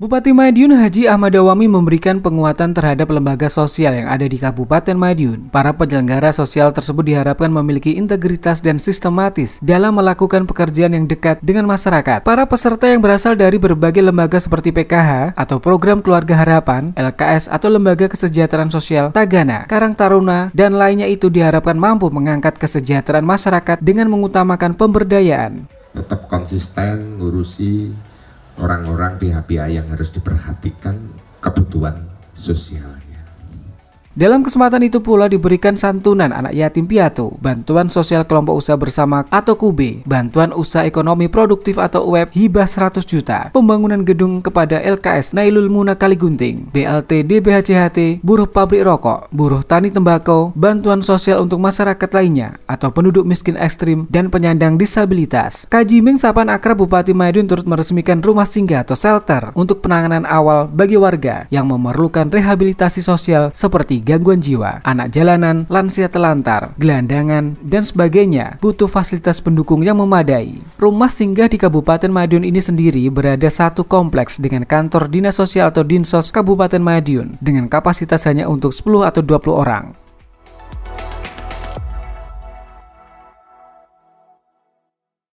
Bupati Madiun Haji Ahmad Dawami memberikan penguatan terhadap lembaga sosial yang ada di Kabupaten Madiun. Para penyelenggara sosial tersebut diharapkan memiliki integritas dan sistematis dalam melakukan pekerjaan yang dekat dengan masyarakat. Para peserta yang berasal dari berbagai lembaga seperti PKH atau Program Keluarga Harapan, LKS atau Lembaga Kesejahteraan Sosial Tagana, Karang Taruna, dan lainnya itu diharapkan mampu mengangkat kesejahteraan masyarakat dengan mengutamakan pemberdayaan. Tetap konsisten ngurusi orang-orang pihak-pihak yang harus diperhatikan kebutuhan sosialnya. Dalam kesempatan itu pula diberikan santunan anak yatim piatu, bantuan sosial kelompok usaha bersama atau KUB, bantuan usaha ekonomi produktif atau UEP hibah 100 juta, pembangunan gedung kepada LKS Nailul Muna Kaligunting, BLT DBHCHT, buruh pabrik rokok, buruh tani tembakau, bantuan sosial untuk masyarakat lainnya atau penduduk miskin ekstrim dan penyandang disabilitas. Kajiming Sapan Akrab Bupati Madiun turut meresmikan rumah singgah atau shelter untuk penanganan awal bagi warga yang memerlukan rehabilitasi sosial seperti gangguan jiwa, anak jalanan, lansia telantar, gelandangan, dan sebagainya, butuh fasilitas pendukung yang memadai. Rumah singgah di Kabupaten Madiun ini sendiri berada satu kompleks dengan kantor dinas sosial atau Dinsos Kabupaten Madiun dengan kapasitas hanya untuk 10 atau 20 orang.